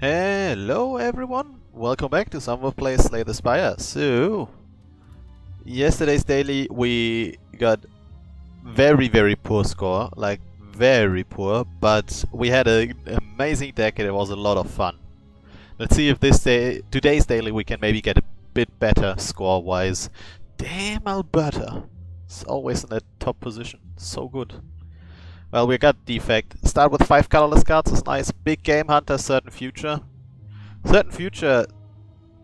Hello everyone, welcome back to some of Play Slay the Spire. So, yesterday's daily we got very poor score, like very poor, but we had an amazing deck and it was a lot of fun. Let's see if today's daily we can maybe get a bit better score wise. Damn, Alberta! It's always in the top position, so good. Well, we got Defect. Start with 5 colorless cards is nice. Big Game Hunter, Certain Future. Certain Future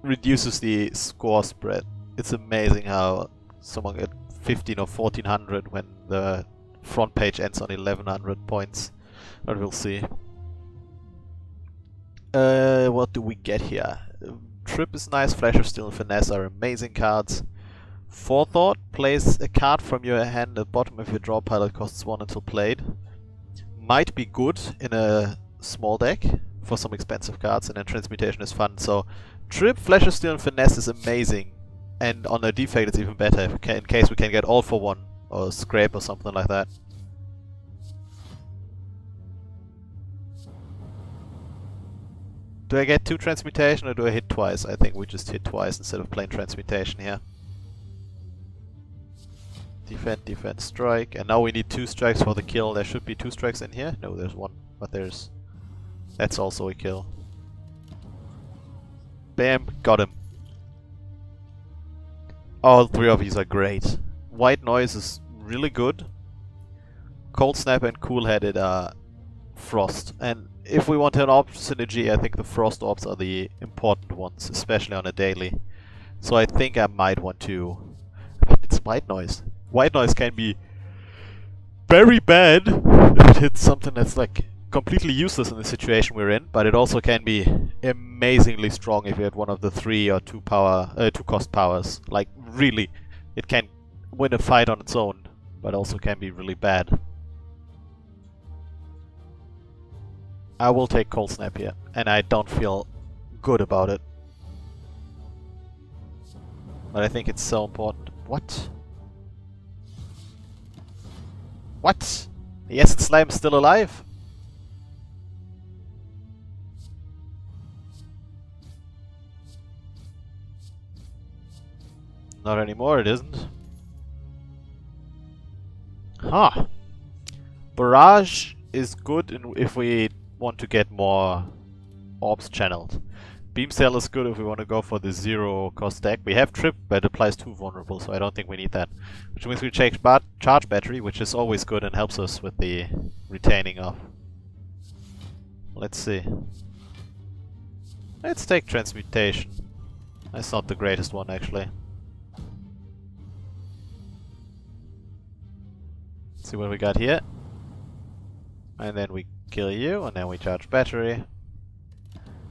reduces the score spread. It's amazing how someone get 15 or 1400 when the front page ends on 1100 points. But we'll see. What do we get here? Trip is nice. Flash of Steel and Finesse are amazing cards. Forethought, place a card from your hand at the bottom of your draw pile that costs 1 until played. Might be good in a small deck for some expensive cards, and then Transmutation is fun. So Trip, Flash of Steel and Finesse is amazing, and on a Defect it's even better in case we can get all for 1 or Scrape or something like that. Do I get 2 Transmutation or do I hit twice? I think we just hit twice instead of plain Transmutation here. Defend, strike, and now we need 2 strikes for the kill. There should be 2 strikes in here. No, there's 1, but that's also a kill. Bam, got him. All 3 of these are great. White Noise is really good. Cold Snap and Cool Headed are Frost. And if we want an Orb synergy, I think the Frost Orbs are the important ones, especially on a daily. So I think I might want to... It's White Noise. White Noise can be very bad if it hits something that's like completely useless in the situation we're in, but it also can be amazingly strong if you had one of the 3 or 2 cost powers. Like really, it can win a fight on its own, but also can be really bad. I will take Cold Snap here, and I don't feel good about it. But I think it's so important. What? What? The Acid Slime's still alive? Not anymore, it isn't. Huh. Barrage is good if we want to get more orbs channeled. Beam Cell is good if we want to go for the 0 cost deck. We have Trip, but it applies 2 vulnerable, so I don't think we need that. Which means we take Charge Battery, which is always good and helps us with the retaining of. Let's see. Let's take Transmutation. That's not the greatest one, actually. Let's see what we got here. And then we kill you, and then we Charge Battery.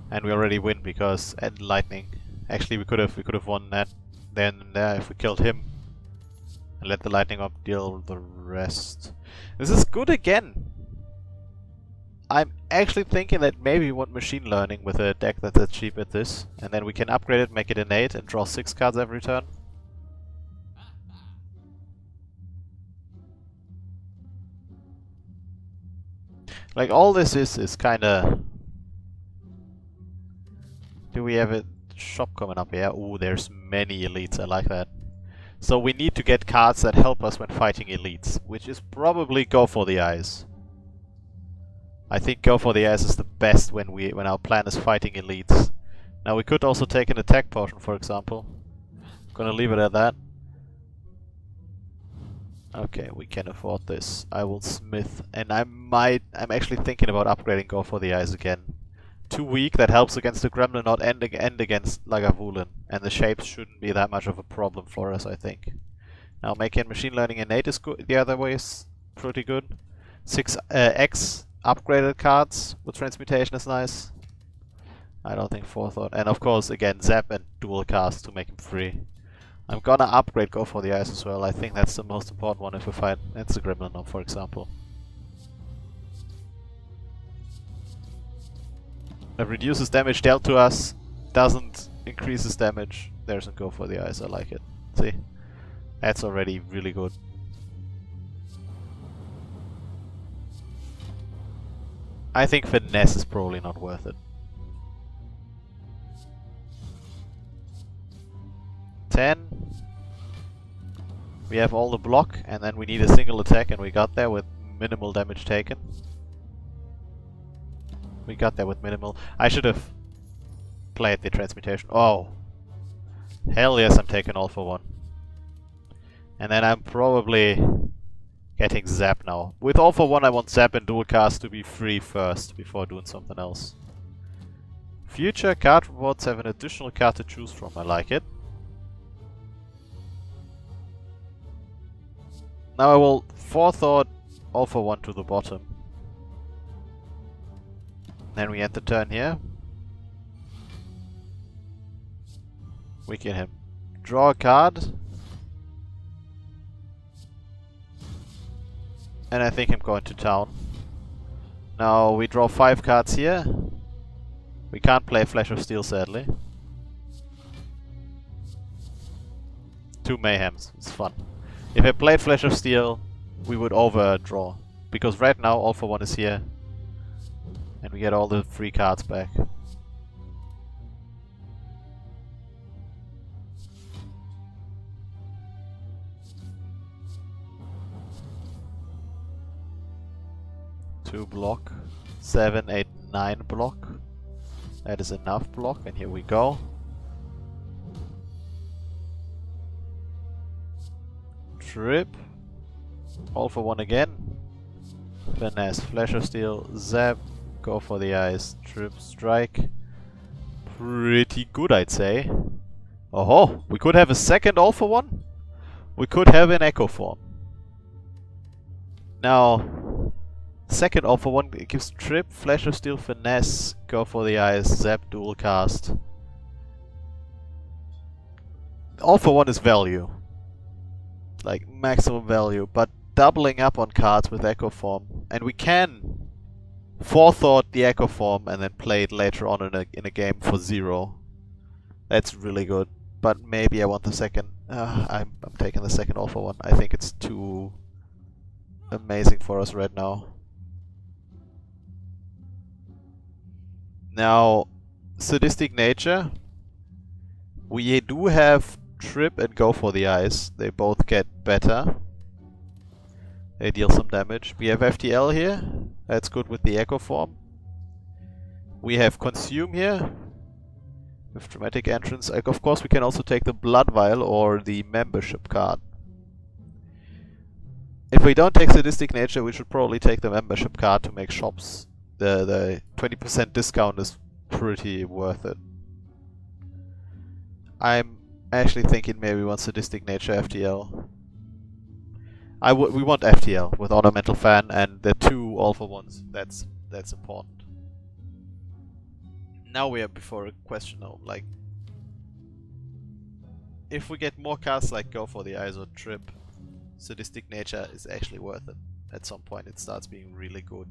And we already win because at lightning. Actually, we could have won that then and there if we killed him and let the lightning up deal the rest. This is good again. I'm actually thinking that maybe we want machine learning with a deck that's cheap at this, and then we can upgrade it, make it innate, and draw 6 cards every turn. Like all this is kinda. Do we have a shop coming up here? Ooh, there's many elites, I like that. So we need to get cards that help us when fighting elites, which is probably Go for the Eyes. I think Go for the Eyes is the best when our plan is fighting elites. Now we could also take an attack potion, for example. Gonna leave it at that. Okay, we can afford this. I will smith, and I'm actually thinking about upgrading Go for the Eyes again. 2 weak, that helps against the Gremlinaut and against Lagavulin, and the shapes shouldn't be that much of a problem for us, I think. Now making machine learning innate is good, the other way is pretty good. 6x upgraded cards with Transmutation is nice. I don't think Forethought, and of course again Zap and dual cast to make him free. I'm gonna upgrade Go for the Eyes as well. I think that's the most important one if we fight against the Gremlinaut, for example. It reduces damage dealt to us, doesn't increases damage. There's a Go for the Eyes, I like it. See? That's already really good. I think Finesse is probably not worth it. 10. We have all the block, and then we need a single attack, and we got there with minimal damage taken. We got there with minimal. I should have played the transmutation. Oh! Hell yes, I'm taking all for one. And then I'm probably getting Zap now. With all for one, I want Zap and dual cast to be free first, before doing something else. Future card rewards have an additional card to choose from. I like it. Now I will forethought all for one to the bottom. Then we end the turn here. Weaken him. Draw a card. And I think I'm going to town. Now we draw 5 cards here. We can't play Flash of Steel, sadly. 2 Mayhems. It's fun. If I played Flash of Steel, we would overdraw. Because right now all for one is here. And we get all the free cards back. Two block. 7, 8, 9 block. That is enough block, and here we go. Trip. All for one again. Finesse. Flash of Steel. Zap. Go for the eyes. Trip. Strike. Pretty good, I'd say. Oh, we could have a second all for one. We could have an Echo form. Now, second all for one, it gives Trip, Flash of Steel, Finesse, go for the eyes, Zap, dual cast. All for one is value. Like maximum value, but doubling up on cards with Echo form. And we can forethought the Echo form and then play it later on in a game for 0. That's really good. But maybe I want the second. I'm taking the second all for one. I think it's too amazing for us right now. Now, Sadistic Nature. We do have Trip and Go for the Eyes. They both get better. They deal some damage. We have FTL here. That's good with the Echo form. We have Consume here. With Dramatic Entrance. Of course, we can also take the Blood Vial or the Membership card. If we don't take Sadistic Nature, we should probably take the Membership card to make shops. The 20% discount is pretty worth it. I'm actually thinking maybe we want Sadistic Nature FTL. We want FTL with Ornamental Fan and the 2 all for ones. That's important. Now we are before a question of like, if we get more cards like Go for the Eyes or Trip, Sadistic Nature is actually worth it. At some point it starts being really good.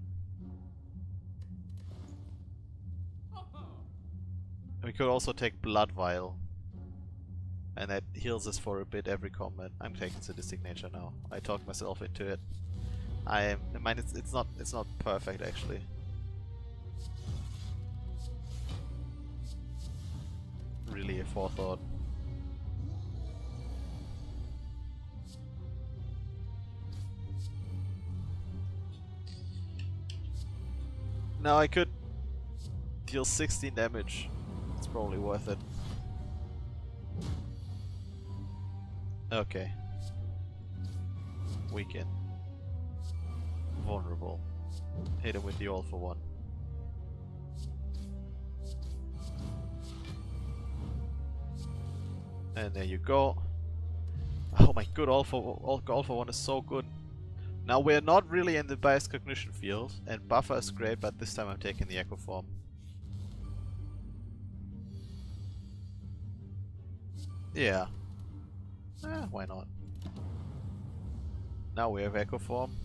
We could also take Blood Vial. And that heals us for a bit every combat. I'm taking Sadistic Nature now. I talked myself into it. I mean, it's not perfect actually. Really a forethought. Now I could deal 16 damage. It's probably worth it. Okay. Weaken. Vulnerable. Hit him with the all for one. And there you go. Oh my god, all for one is so good. Now we're not really in the biased cognition field, and buffer is great, but this time I'm taking the Echo form. Yeah. Why not? Now we have Echo form.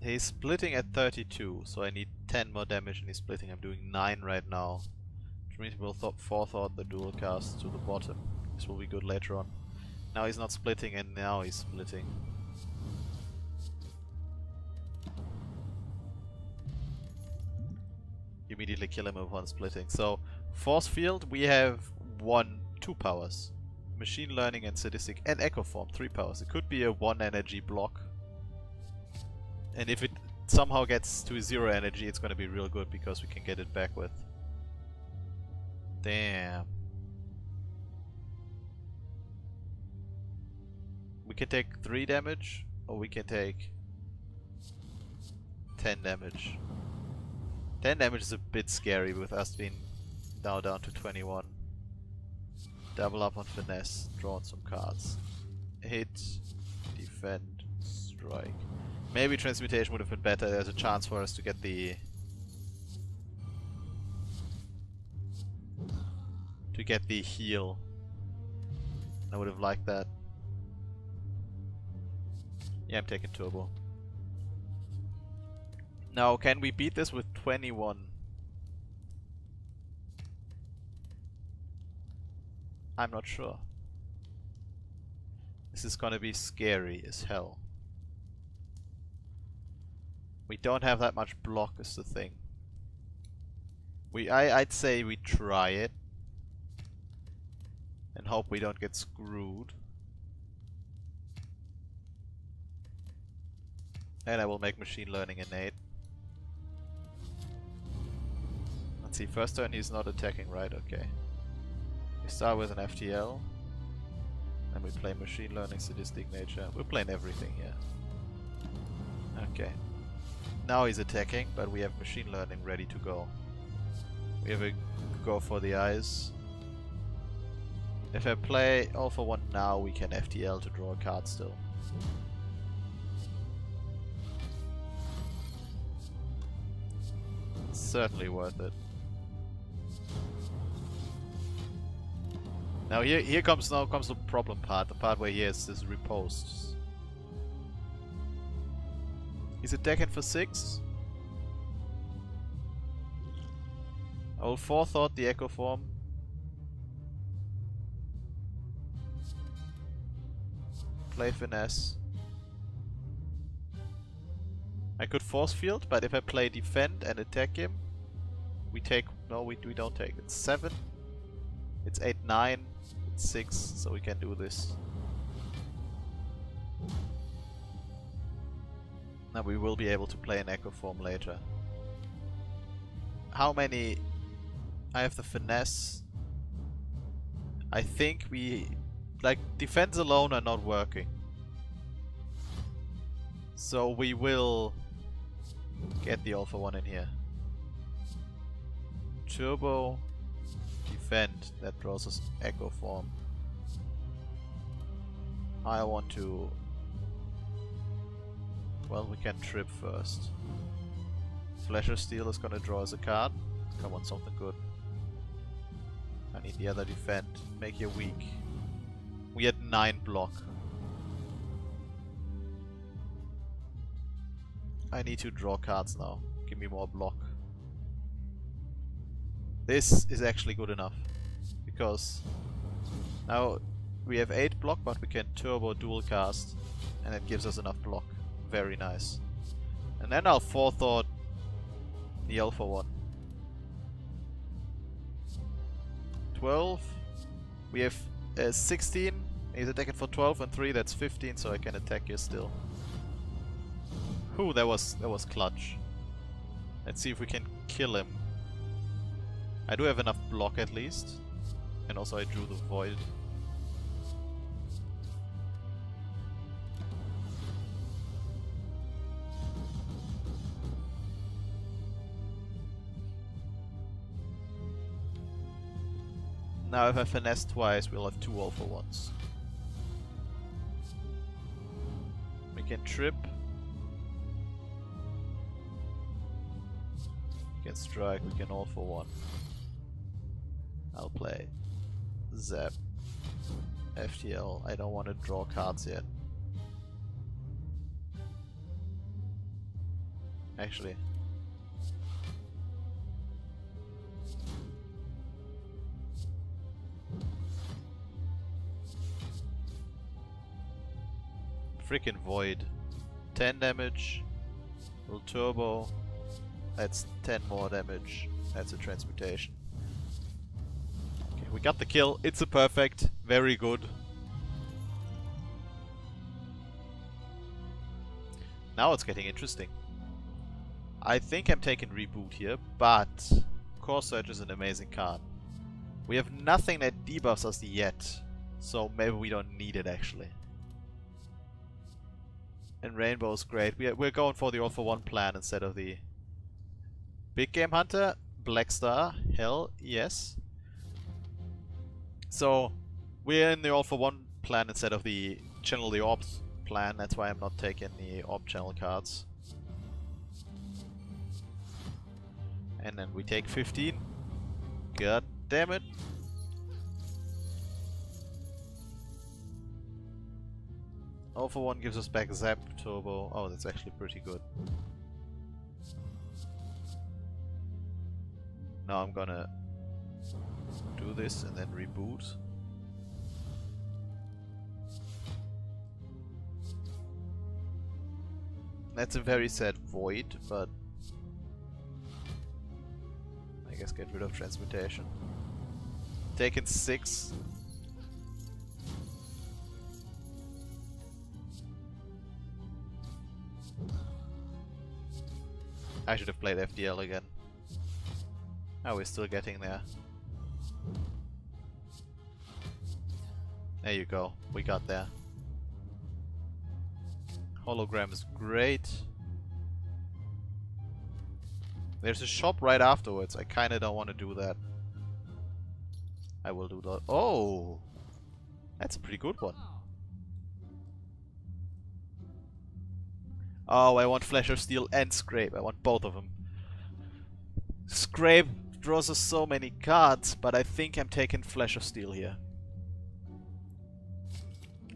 He's splitting at 32, so I need 10 more damage and he's splitting. I'm doing 9 right now. Which means we'll forethought the dual cast to the bottom. This will be good later on. Now he's not splitting and now he's splitting. immediately kill him upon splitting. So, force field, we have 2 powers. Machine learning and sadistic and echo form, 3 powers. It could be a 1 energy block. And if it somehow gets to 0 energy, it's gonna be real good because we can get it back with. Damn. We can take 3 damage, or we can take 10 damage. 10 damage is a bit scary with us being now down to 21. Double up on finesse, draw on some cards. Hit, defend, strike. Maybe transmutation would have been better. There's a chance for us to get the heal. I would have liked that. Yeah, I'm taking turbo. Now, can we beat this with 21? I'm not sure. This is gonna be scary as hell. We don't have that much block is the thing. I'd say we try it. And hope we don't get screwed. And I will make machine learning innate. Let's see, first turn he's not attacking, right? Okay. We start with an FTL. And we play machine learning, sadistic nature. We're playing everything here. Okay. Now he's attacking, but we have machine learning ready to go. We have a go for the eyes. If I play all for 1 now, we can FTL to draw a card still. Certainly worth it. Now here comes the problem part, the part where he has this riposte. He's attacking for 6. I will forethought the echo form. Play finesse. I could force field, but if I play defend and attack him, we take... No, we don't take. It's 7. It's 8, 9. It's 6, so we can do this. Now we will be able to play an echo form later. How many... I have the finesse. I think we... Like, defense alone are not working. So we will get the Alpha 1 in here. Turbo, defend, that draws us echo form. I want to... Well, we can trip first. Flasher Steel is gonna draw us a card. Come on, something good. I need the other defend. Make you weak. We had 9 block. I need to draw cards now. Give me more block. This is actually good enough. Because now we have 8 block, but we can turbo dual cast. And it gives us enough block. Very nice. And then I'll forethought the Alpha 1. 12. We have 16. He's attacking for 12 and 3, that's 15, so I can attack you still. Whew, that was clutch. Let's see if we can kill him. I do have enough block at least. And also I drew the void. Now if I finesse twice, we'll have 2 Alpha 1s. We can trip. We can strike, we can Alpha 1. I'll play Zap. FTL. I don't want to draw cards yet. Actually. Freaking void. 10 damage. Little turbo. That's 10 more damage. That's a transmutation. Okay, we got the kill. It's a perfect. Very good. Now it's getting interesting. I think I'm taking Reboot here, but Core Surge is an amazing card. We have nothing that debuffs us yet, so maybe we don't need it actually. And Rainbow's great. We're going for the all-for-one plan instead of the Big Game Hunter. Black Star, hell yes. So we're in the all-for-one plan instead of the Channel the Orbs plan. That's why I'm not taking the Orb Channel cards. And then we take 15. God damn it. All for one gives us back Zap Turbo. Oh, that's actually pretty good. Now I'm gonna do this and then reboot. That's a very sad void, but I guess get rid of transmutation. Taken 6. I should have played FDL again. Oh, we're still getting there. There you go. We got there. Hologram is great. There's a shop right afterwards. I kinda don't want to do that. I will do that. Oh! That's a pretty good one. Oh, I want Flash of Steel and Scrape. I want both of them. Scrape draws us so many cards, but I think I'm taking Flash of Steel here.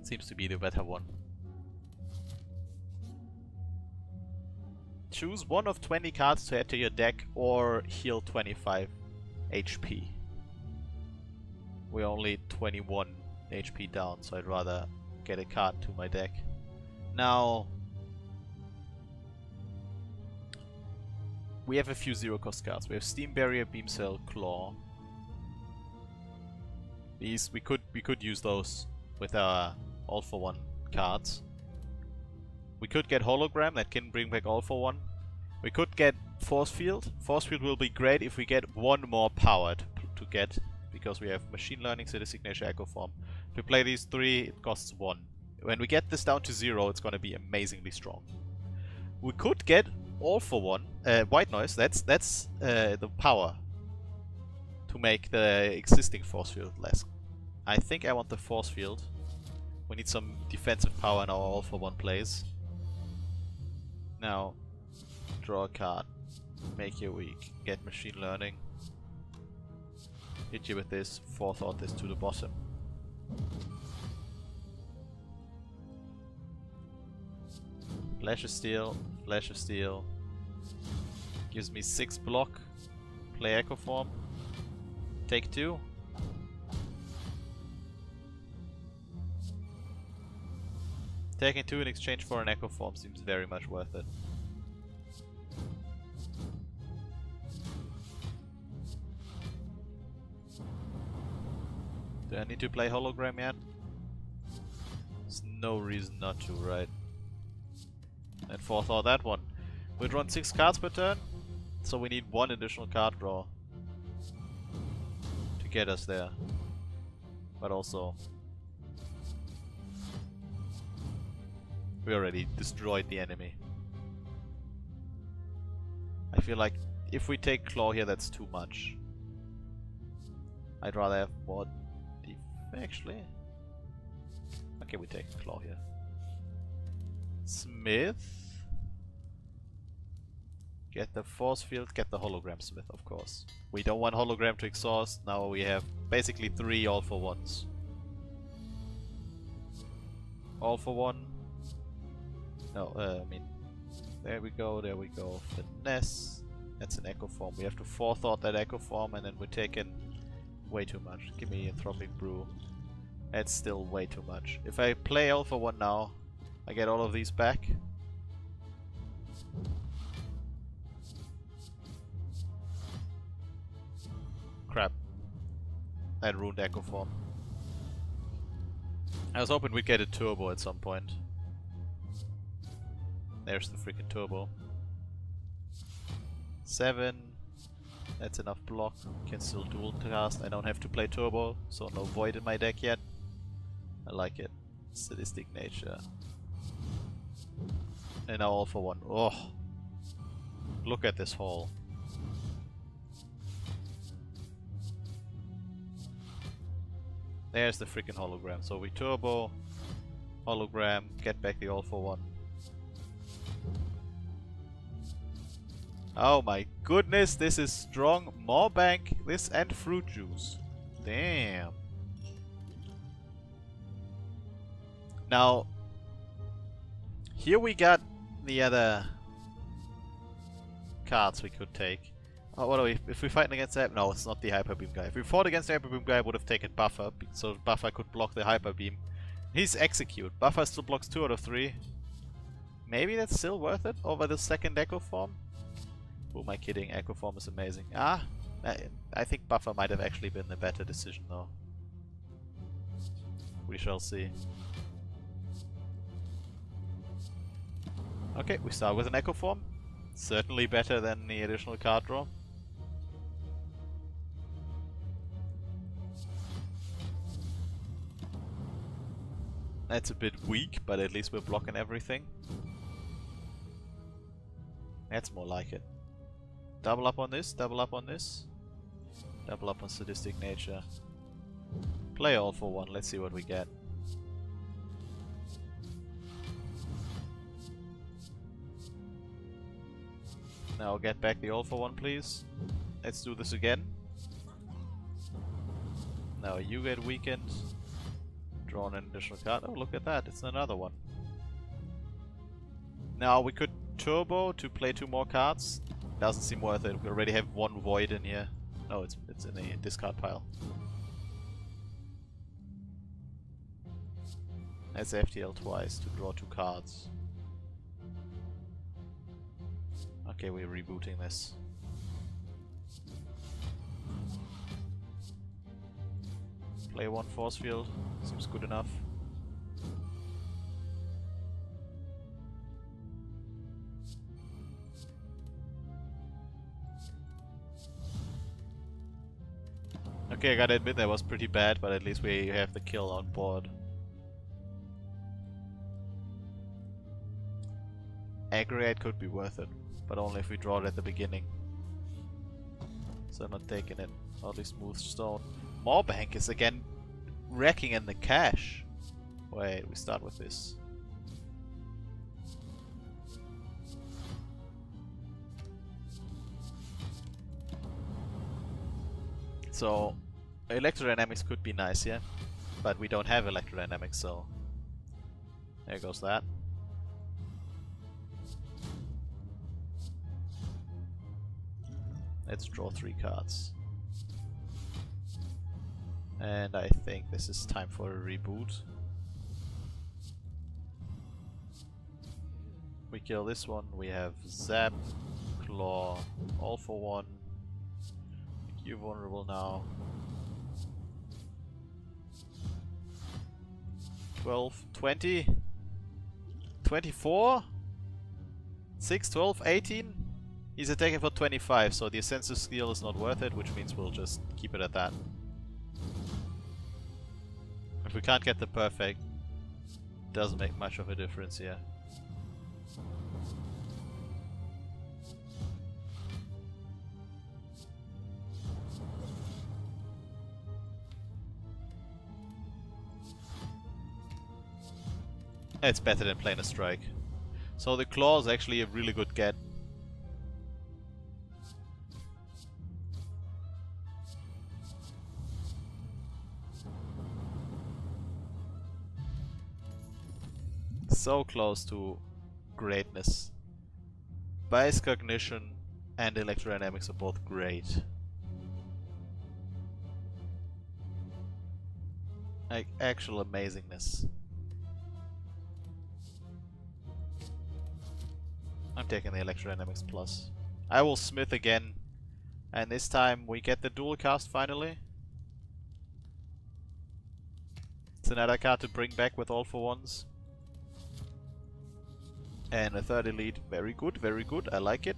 Seems to be the better one. Choose one of 20 cards to add to your deck or heal 25 HP. We're only 21 HP down, so I'd rather get a card to my deck. Now, we have a few zero cost cards. We have Steam Barrier, Beam Cell, Claw. These we could use those with our all for one cards. We could get Hologram that can bring back all for one. We could get Force Field. Force Field will be great if we get one more power to get, because we have Machine Learning, City Signature, Echo Form. If we play these 3, it costs 1. When we get this down to 0, it's gonna be amazingly strong. We could get all for one White Noise. That's the power to make the existing Force Field less. I think I want the Force Field. We need some defensive power in our all for one plays. Now, draw a card, make you weak, get Machine Learning, hit you with this, forethought this to the bottom. Flash of Steel, Flash of Steel, gives me 6 block, play Echo Form, take 2. Taking 2 in exchange for an Echo Form seems very much worth it. Do I need to play Hologram yet? There's no reason not to, right? And forethought that one. We'd run 6 cards per turn, so we need 1 additional card draw to get us there. But also, we already destroyed the enemy. I feel like if we take Claw here, that's too much. I'd rather have more actually. Okay, we take Claw here. Smith. Get the Force Field, get the Hologram Smith, of course. We don't want Hologram to exhaust. Now we have basically 3 all for ones. All for one. No, I mean, there we go, there we go. Finesse. That's an Echo Form. We have to forethought that Echo Form, and then we're taking way too much. Give me Anthropic Brew. That's still way too much. If I play all for one now, I get all of these back. That ruined Echo Form. I was hoping we'd get a turbo at some point. There's the freaking turbo. 7. That's enough block. Can still dual cast. I don't have to play turbo, so no void in my deck yet. I like it. Sadistic nature. And now all for one. Oh! Look at this haul. There's the freaking hologram. So we turbo, hologram, get back the all for one. Oh my goodness, this is strong. More bank, this and fruit juice. Damn. Now, here we got the other cards we could take. Oh, what are we? If we're fighting against that? No, it's not the Hyper Beam guy. If we fought against the Hyper Beam guy, I would have taken Buffer, so Buffer could block the Hyper Beam. He's Execute. Buffer still blocks 2 out of 3. Maybe that's still worth it over the second Echo Form? Who am I kidding? Echo Form is amazing. Ah, I think Buffer might have actually been the better decision though. We shall see. Okay, we start with an Echo Form. Certainly better than the additional card draw. That's a bit weak, but at least we're blocking everything. That's more like it. Double up on this, double up on this. Double up on Sadistic Nature. Play all for one, let's see what we get. Now get back the all for one, please. Let's do this again. Now you get weakened. Draw an additional card. Oh, look at that, it's another one. Now we could turbo to play 2 more cards. Doesn't seem worth it. We already have 1 void in here. No, it's in the discard pile. That's FTL twice to draw 2 cards. Okay, we're rebooting this. Play 1 force field. Seems good enough. Okay, I gotta admit that was pretty bad, but at least we have the kill on board. Aggregate could be worth it, but only if we draw it at the beginning. So I'm not taking it. Oddly smooth stone. More bank is again wrecking in the cash. Wait, we start with this. So electrodynamics could be nice, yeah, but we don't have electrodynamics, so there goes that. Let's draw 3 cards. And I think this is time for a reboot. We kill this one, we have Zap, Claw, all for one. You're vulnerable now. 12, 20, 24, 6, 12, 18. He's attacking for 25, so the offensive skill is not worth it, which means we'll just keep it at that. If we can't get the perfect, doesn't make much of a difference here. It's better than playing a strike. So the claw is actually a really good get. So close to greatness. Bias Cognition and Electrodynamics are both great. Like actual amazingness. I'm taking the Electrodynamics plus. I will Smith again, and this time we get the dual cast finally. It's another card to bring back with all for ones. And a third elite. Very good, very good. I like it.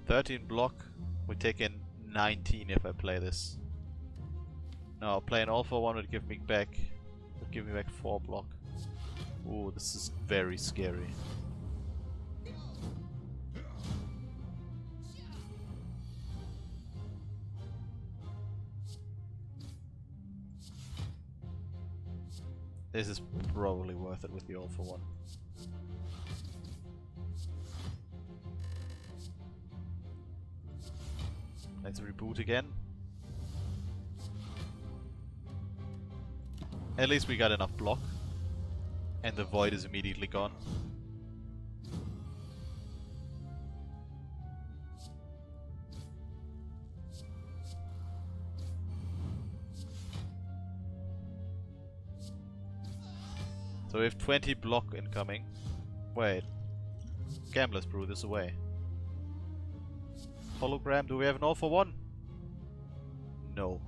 $13 block. We take in 19 if I play this. No, playing all for one would give me back 4 block. Ooh, this is very scary. This is probably worth it with the all for one. Let's reboot again. At least we got enough block. And the void is immediately gone. So we have 20 block incoming. Wait. Gambler's Brew this away. Hologram, do we have an all for one? No.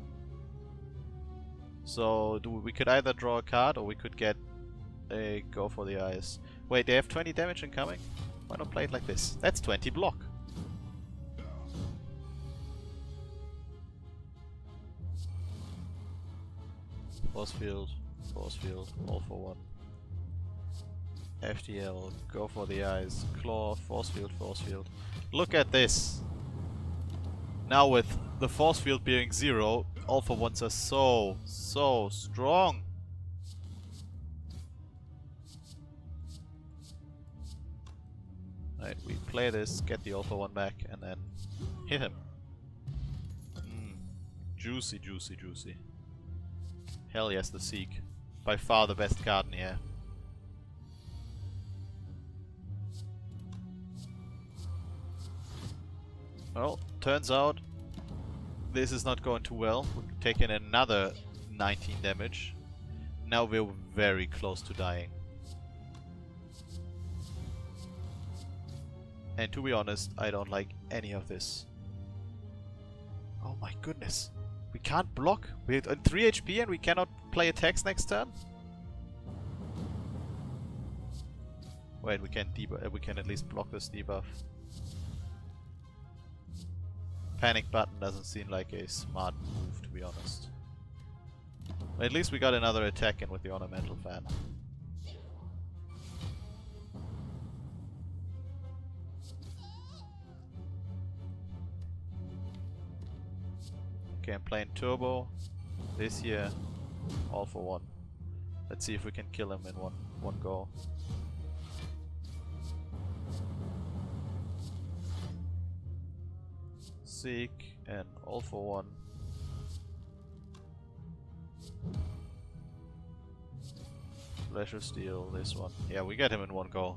So we could either draw a card or we could get a go for the eyes. Wait, they have 20 damage incoming? Why not play it like this? That's 20 block. Force field, all for one. FTL, go for the eyes, claw, force field. Look at this! Now with the force field being 0, all for ones are so strong! Right, we play this, get the all for one back, and then hit him. Juicy, juicy, juicy. Hell yes, the Seek. By far the best card in here. Well, turns out this is not going too well. We've taken another 19 damage. Now we're very close to dying. And to be honest, I don't like any of this. Oh my goodness. We can't block. We're on 3 HP and we cannot play attacks next turn? Wait, we can at least block this debuff. Panic button doesn't seem like a smart move, to be honest. But at least we got another attack in with the ornamental fan. Okay, I'm playing turbo this year, all for one. Let's see if we can kill him in one go. Seek and all for one. Flash of Steel, this one. Yeah, we get him in one go.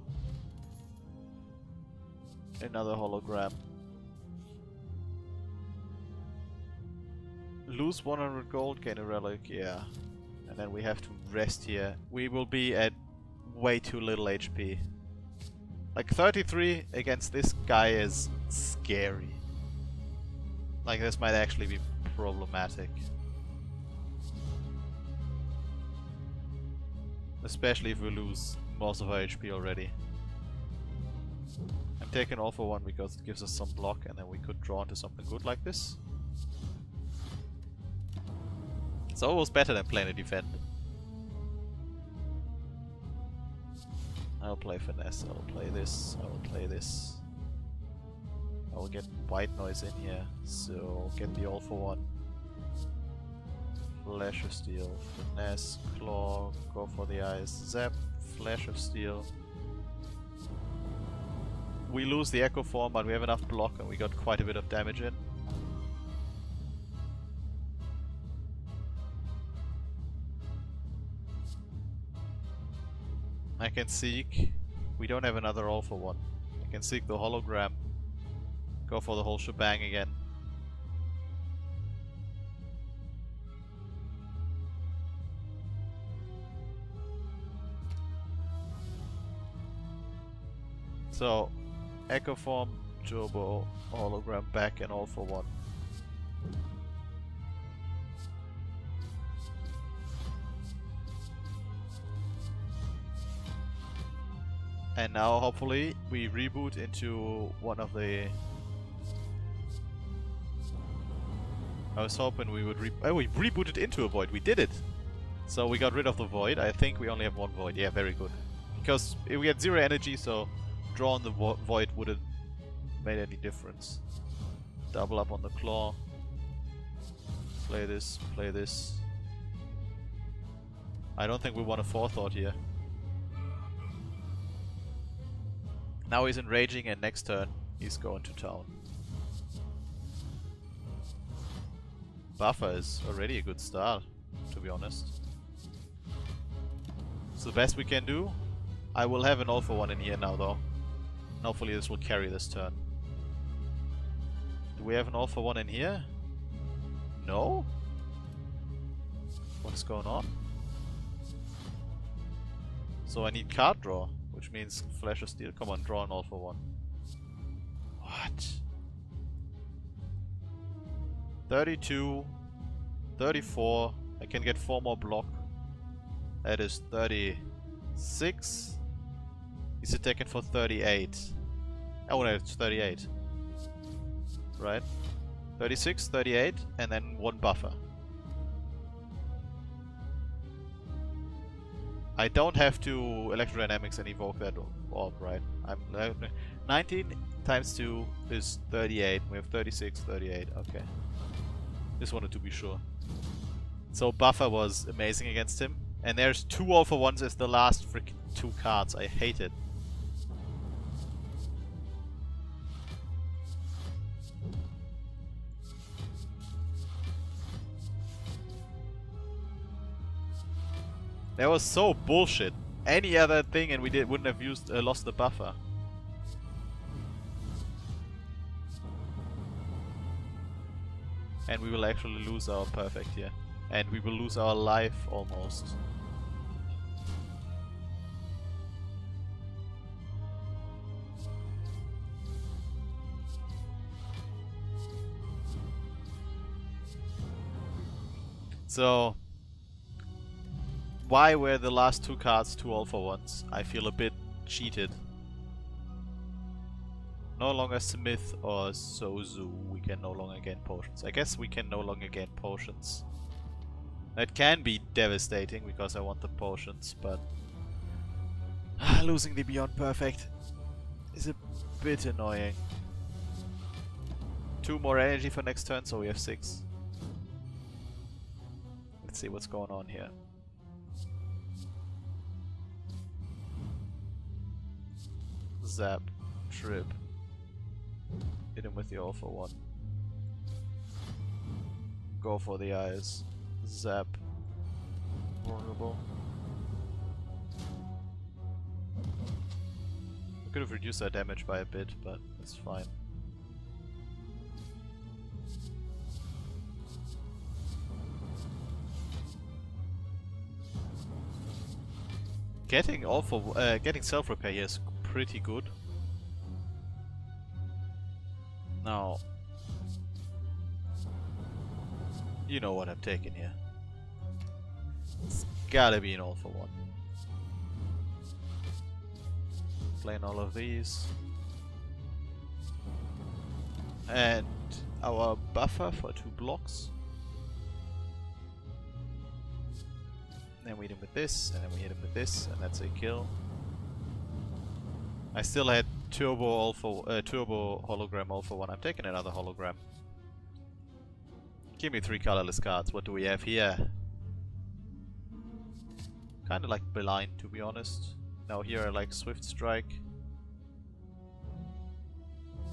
Another hologram. Lose 100 gold, gain a relic, yeah. And then we have to rest here. We will be at way too little HP. Like 33 against this guy is scary. Like this might actually be problematic. Especially if we lose most of our HP already. I'm taking all for one because it gives us some block and then we could draw into something good like this. It's almost better than playing a defend. I'll play finesse, I'll play this, I'll play this. I'll get white noise in here, so get the all for one. Flash of Steel, finesse, claw, go for the eyes, zap, flash of steel. We lose the echo form, but we have enough block and we got quite a bit of damage in. I can seek. We don't have another all for one. I can seek the hologram. Go for the whole shebang again. So, Echo Form, Turbo, Hologram back, and all for one. And now, hopefully, we reboot into one of the... I was hoping we would we rebooted into a Void. We did it! So we got rid of the Void. I think we only have one Void. Yeah, very good. Because we had 0 energy, so draw on the Void wouldn't made any difference. Double up on the Claw. Play this, play this. I don't think we want a Forethought here. Now he's enraging, and next turn he's going to town. Buffer is already a good start, to be honest. It's the best we can do. I will have an all for one in here now, though. Hopefully this will carry this turn. Do we have an all for one in here? No? What is going on? So I need card draw, which means Flash of Steel. Come on, draw an all for one. What? 32, 34. I can get 4 more block. That is 36. He's attacking for 38. Oh no, it's 38. Right? 36, 38, and then 1 buffer. I don't have to Electrodynamics and evoke that orb, right? I'm 19 times 2 is 38. We have 36, 38. Okay. Just wanted to be sure. So buffer was amazing against him. And there's 2 all for ones as the last freaking 2 cards. I hate it. That was so bullshit. Any other thing and we wouldn't have used lost the buffer. And we will actually lose our perfect here. And we will lose our life almost. So why were the last 2 cards 2 all for ones? I feel a bit cheated. No longer Smith or Sozu. We can no longer gain potions. I guess we can no longer gain potions. That can be devastating because I want the potions, but losing the Beyond Perfect is a bit annoying. 2 more energy for next turn, so we have 6. Let's see what's going on here. Zap, trip. Hit him with the all for one. Go for the eyes. Zap. Vulnerable. We could have reduced our damage by a bit, but it's fine. Getting all for getting self repair here is pretty good. Now, you know what I'm taking here. It's gotta be an all for one. Playing all of these. And our buffer for 2 blocks. Then we hit him with this, and then we hit him with this, and that's a kill. I still had turbo hologram all for one. I'm taking another hologram. Give me 3 colorless cards. What do we have here? Kinda like Blind, to be honest. Now here I like Swift Strike.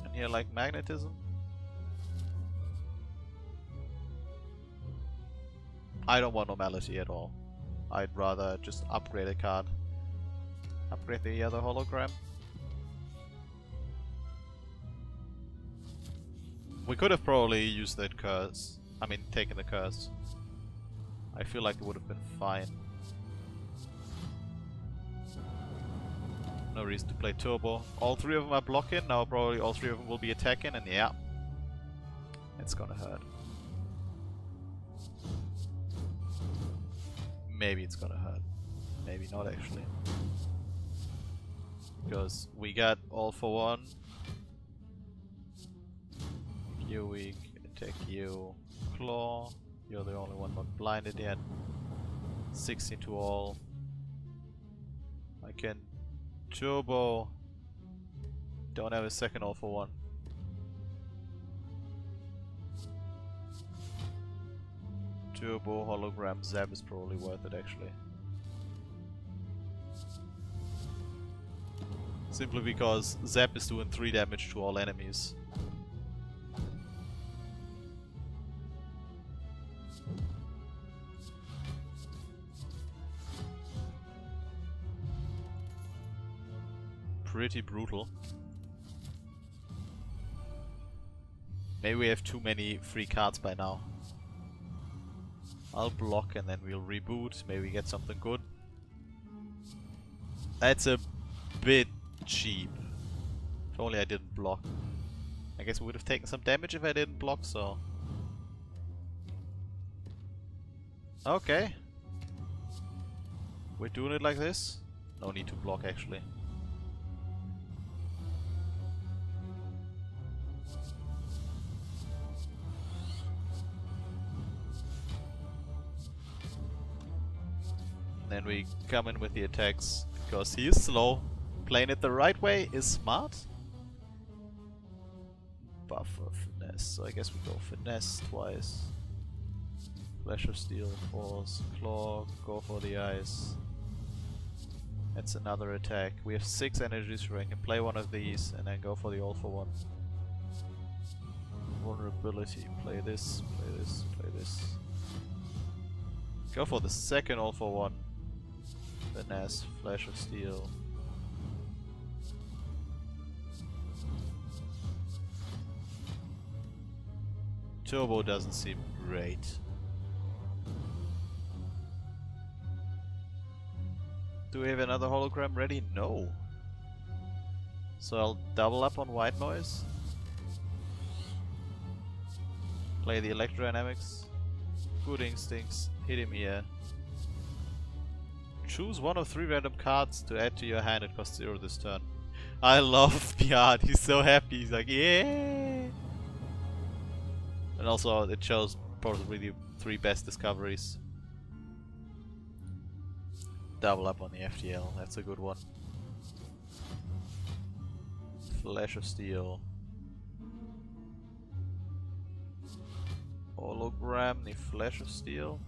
And here I like Magnetism. I don't want Normality at all. I'd rather just upgrade a card. Upgrade the other hologram. We could have probably used that curse. I mean, taken the curse. I feel like it would have been fine. No reason to play turbo. All three of them are blocking, now probably all three of them will be attacking, and yeah. It's gonna hurt. Maybe it's gonna hurt. Maybe not actually. Because we got all for one. You weak, attack you, claw. You're the only one not blinded yet. 16 to all. I can turbo. Don't have a second all for one. Turbo hologram zap is probably worth it actually. Simply because zap is doing 3 damage to all enemies. Pretty brutal. Maybe we have too many free cards by now. I'll block and then we'll reboot. Maybe we get something good. That's a bit cheap. If only I didn't block. I guess we would have taken some damage if I didn't block, so... Okay. We're doing it like this. No need to block actually. Then we come in with the attacks, because he is slow. Playing it the right way is smart. Buffer, finesse, so I guess we go finesse twice. Flash of Steel, Force, Claw, go for the ice. That's another attack. We have 6 energies, so I can play one of these and then go for the all for one. Vulnerability, play this, play this, play this. Go for the second all for one. Finesse, Flash of Steel. Turbo doesn't seem great. Do we have another hologram ready? No. So I'll double up on white noise. Play the electrodynamics. Good instincts. Hit him here. Choose one of 3 random cards to add to your hand. It costs 0 this turn. I love the art. He's so happy. He's like, yeah. And also it shows probably the 3 best discoveries. Double up on the FTL. That's a good one. Flash of Steel. Hologram, the Flash of Steel.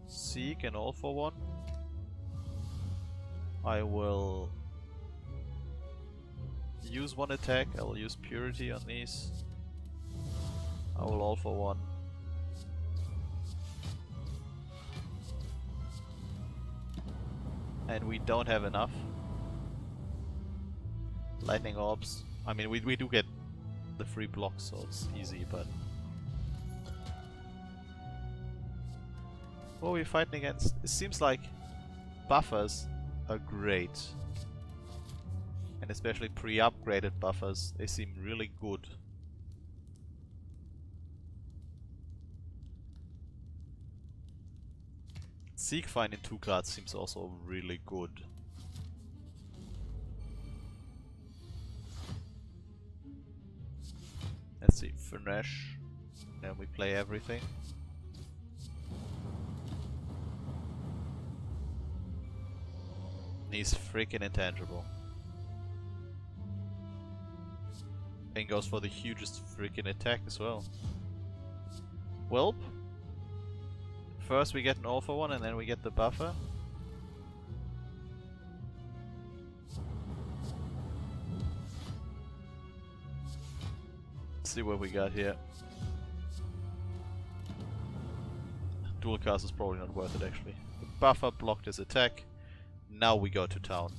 Seek and all for one. I will use one attack. I will use Purity on these. I will all for one. And we don't have enough. Lightning Orbs. I mean, we do get the free blocks, so it's easy, but... What are we fighting against? It seems like buffers are great. And especially pre-upgraded buffers, they seem really good. Seek Find in 2 cards seems also really good. Let's see, Finesse. Then we play everything. He's freaking intangible. And goes for the hugest freaking attack as well. Welp. First we get an all for one and then we get the buffer. Let's see what we got here. Dual cast is probably not worth it actually. The buffer blocked his attack. Now we go to town.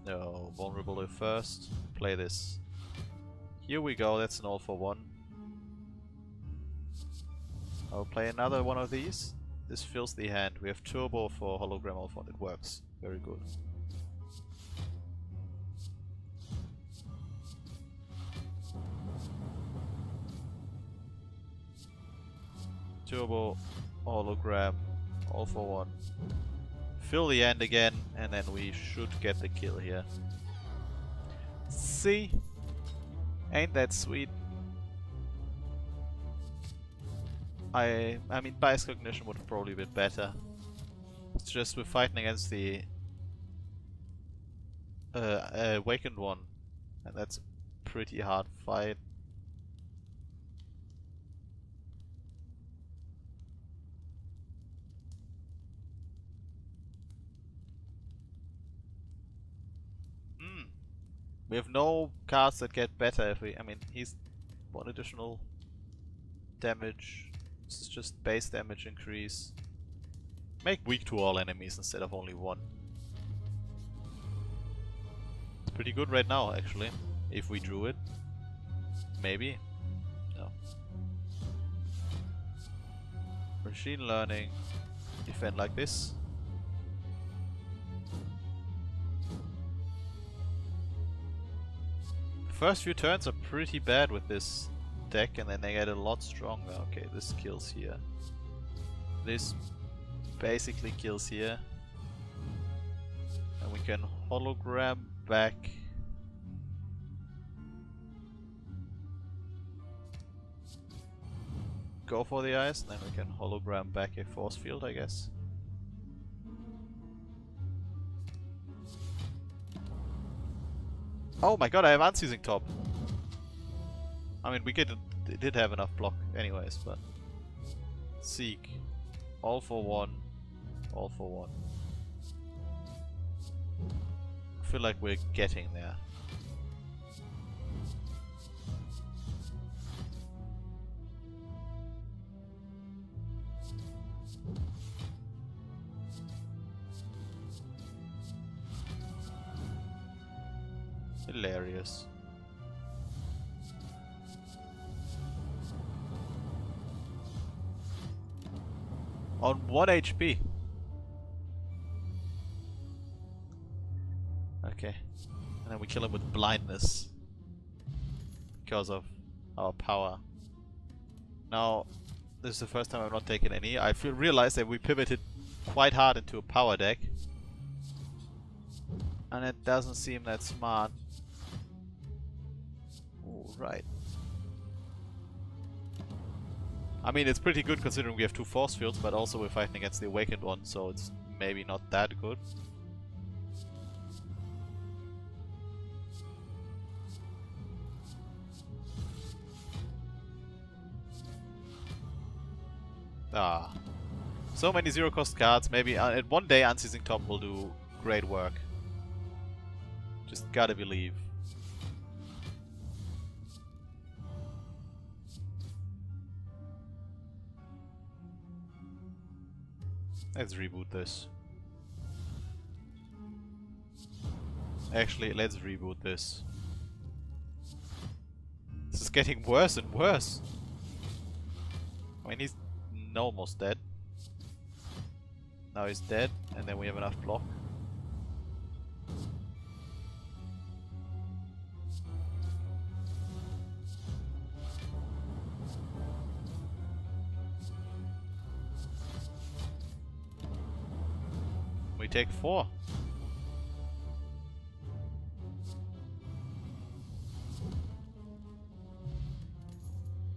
No, vulnerable first. Play this. Here we go, that's an all for one. I'll play another one of these. This fills the hand. We have turbo for hologram all for one. It works. Very good. Turbo, hologram, all for one. Fill the end again, and then we should get the kill here. See? Ain't that sweet? I mean, bias cognition would have probably been better. It's just we're fighting against the awakened one, and that's a pretty hard fight. We have no cards that get better if we... I mean, he's one additional damage. This is just base damage increase. Make weak to all enemies instead of only one. It's pretty good right now, actually. If we drew it. Maybe. No. Machine learning. Defend like this. First few turns are pretty bad with this deck, and then they get a lot stronger. Okay, this kills here. This basically kills here. And we can hologram back. Go for the ice, and then we can hologram back a force field, I guess. Oh my god, I have unseizing top. I mean, we did have enough block anyways, but... Seek. All for one. All for one. I feel like we're getting there. Hilarious. On 1 HP. Okay. And then we kill him with blindness. Because of our power. Now, this is the first time I've not taken any. I realized that we pivoted quite hard into a power deck. And it doesn't seem that smart. Right. I mean, it's pretty good considering we have 2 force fields, but also we're fighting against the awakened one, so it's maybe not that good. Ah. So many zero cost cards. Maybe at one day Unceasing Top will do great work. Just gotta believe. Let's reboot this. Actually, let's reboot this. This is getting worse and worse. I mean, he's almost dead. Now he's dead, and then we have enough block. We take 4.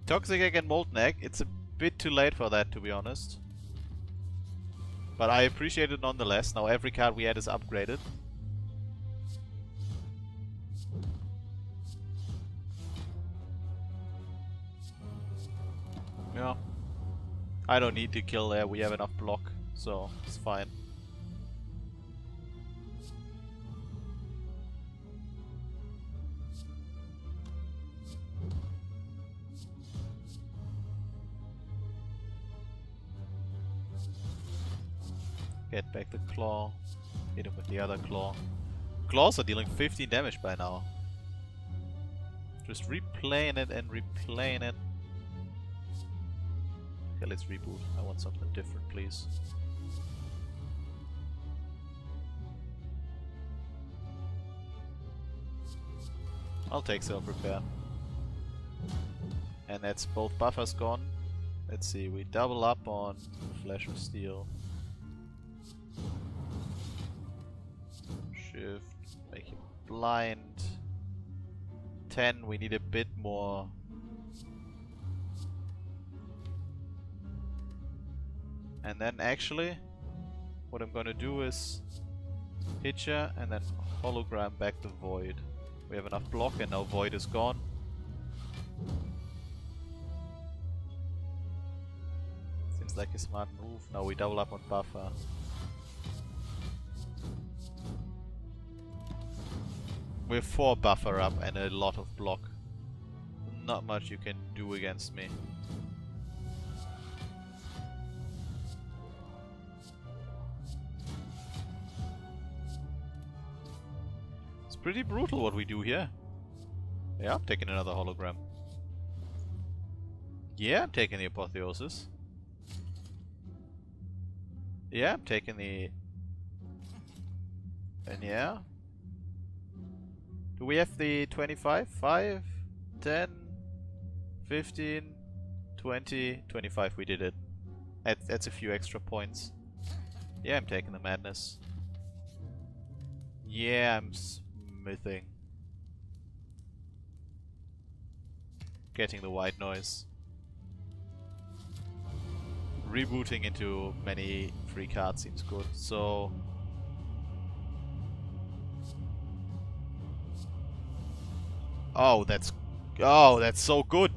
Toxic Egg and Molten Egg, it's a bit too late for that, to be honest. But I appreciate it nonetheless. Now every card we add is upgraded. Yeah. I don't need to kill there, we have enough block, so it's fine. Get back the claw. Hit him with the other claw. Claws are dealing 15 damage by now. Just replaying it and replaying it. Okay, let's reboot. I want something different, please. I'll take self-repair. And that's both buffers gone. Let's see, we double up on Flesh of Steel. Shift, make him blind. 10, we need a bit more. And then actually, what I'm gonna do is hit ya and then hologram back the Void. We have enough block and now Void is gone. Seems like a smart move. Now we double up on buffer. We're 4 buffer up and a lot of block. Not much you can do against me. It's pretty brutal what we do here. Yeah, I'm taking another hologram. Yeah, I'm taking the Apotheosis. Yeah, I'm taking the... And yeah. Do we have the 25? 5, 10, 15, 20, 25, we did it. That's a few extra points. Yeah, I'm taking the Madness. Yeah, I'm smithing. Getting the white noise. Rebooting into many free cards seems good, so... Oh, that's so good!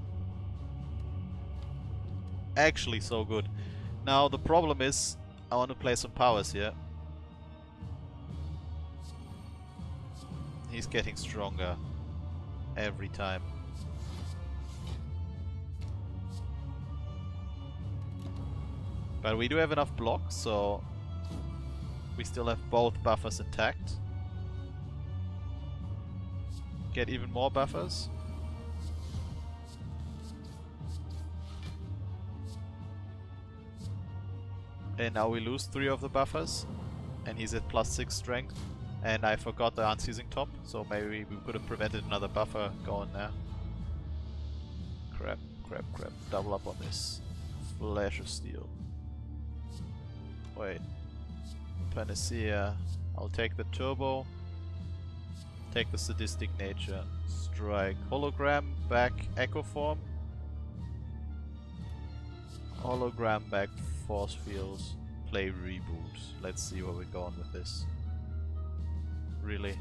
Actually so good. Now the problem is, I want to play some powers here. He's getting stronger every time. But we do have enough blocks, so we still have both buffers intact. Get even more buffers. And now we lose 3 of the buffers. And he's at +6 strength. And I forgot the unceasing top, so maybe we could have prevented another buffer going there. Crap, crap, crap. Double up on this. Flash of Steel. Wait. Panacea. I'll take the turbo. Take the sadistic nature. Strike. Hologram back echo form. Hologram back force fields. Play reboot. Let's see where we're going with this. Really.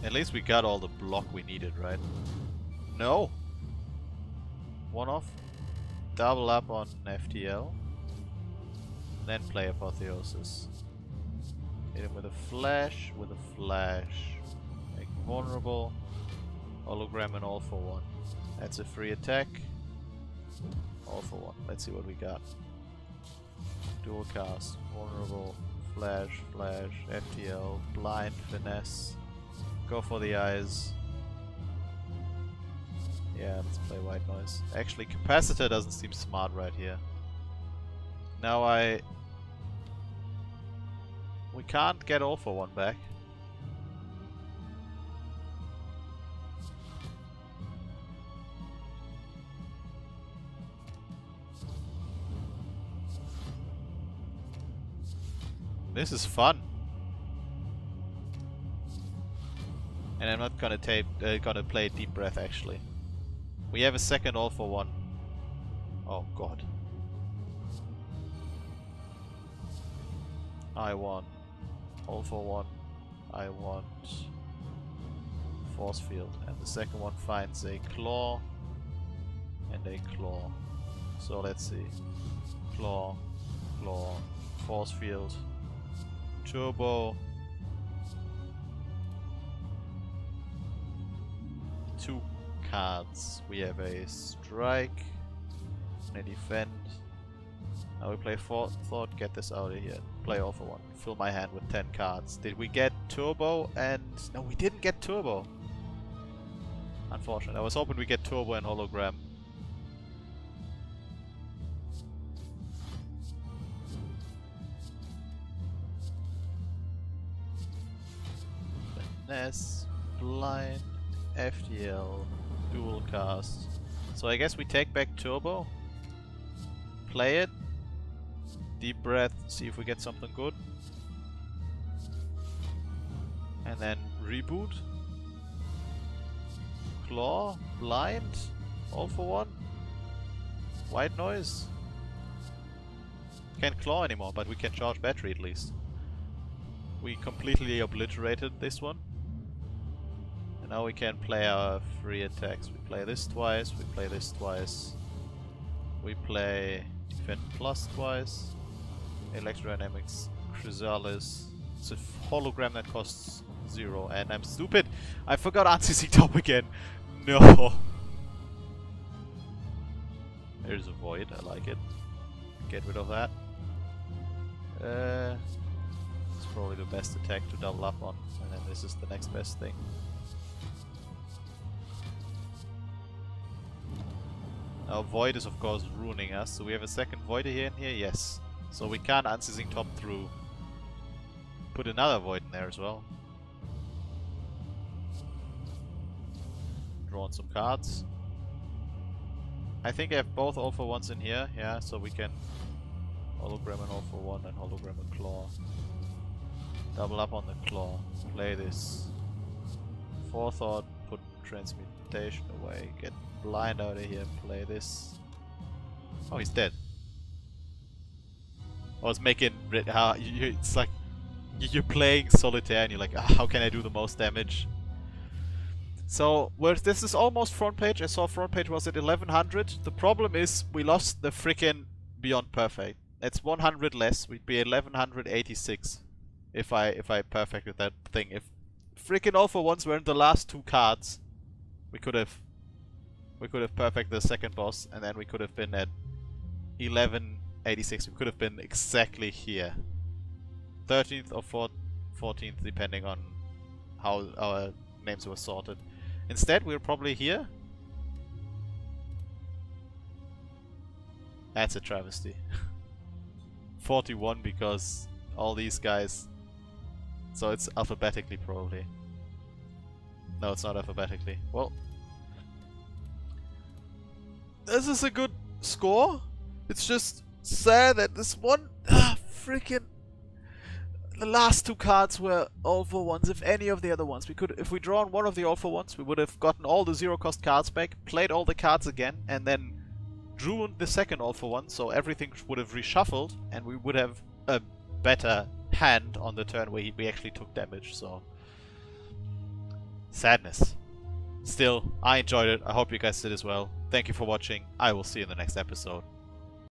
At least we got all the block we needed, right? No! One off. Double up on FTL. Then play Apotheosis. Hit him with a flash, Make him vulnerable. Hologram and all for 1. That's a free attack. All for 1. Let's see what we got. Dual cast. Vulnerable. Flash, FTL. Blind, finesse. Go for the eyes. Yeah, let's play white noise. Actually, capacitor doesn't seem smart right here. Now we can't get all for 1 back. This is fun. And I'm not gonna play Deep Breath actually. We have a second all for 1. Oh god. I want all for 1. I want force field. And the second one finds a claw and a claw. So let's see. Claw, force field, turbo. 2 cards. We have a strike and a defend. Now we play Thought, get this out of here. Play all for 1. Fill my hand with 10 cards. Did we get turbo and... No, we didn't get turbo. Unfortunate. I was hoping we get turbo and hologram. Ness, Blind, FTL, Dual Cast. So I guess we take back Turbo, play it, deep breath, see if we get something good, and then reboot, Claw, Blind, all for one, White Noise. Can't claw anymore, but we can charge battery at least. We completely obliterated this one. And now we can play our free attacks. We play this twice, we play this twice. We play Defend Plus twice. Electrodynamics, Chrysalis. It's a hologram that costs 0. And I'm stupid! I forgot Unceasing Top again! No! There's a Void, I like it. Get rid of that. It's probably the best attack to double up on, and then this is the next best thing. Now Void is of course ruining us, so we have a second Void here and here, yes. So we can't Unceasing Top through. Put another Void in there as well. Drawn some cards. I think I have both All for Ones in here, yeah, so we can hologram and All for One and hologram and Claw. Double up on the Claw. Play this. Forethought, put Transmutation away. Get Blind out of here, play this. Oh, he's dead. I was making... it's like... You're playing Solitaire and you're like, how can I do the most damage? So, this is almost front page. I saw front page was at 1100. The problem is we lost the frickin' Beyond Perfect. It's 100 less. We'd be 1186 if I perfected that thing. If frickin' All for Ones were in the last 2 cards, we could have perfected the second boss, and then we could have been at 1186. We could have been exactly here, 13th or 14th, depending on how our names were sorted. Instead, we're probably here. That's a travesty. 41 because all these guys. So it's alphabetically probably. No, it's not alphabetically. Well, this is a good score. It's just sad that this one freaking. The last 2 cards were All for Ones. If any of the other ones, if we drawn one of the All for Ones, we would have gotten all the 0-cost cards back, played all the cards again, and then drew the second All for One, so everything would have reshuffled, and we would have a better hand on the turn where we actually took damage, so... Sadness. Still, I enjoyed it. I hope you guys did as well. Thank you for watching. I will see you in the next episode.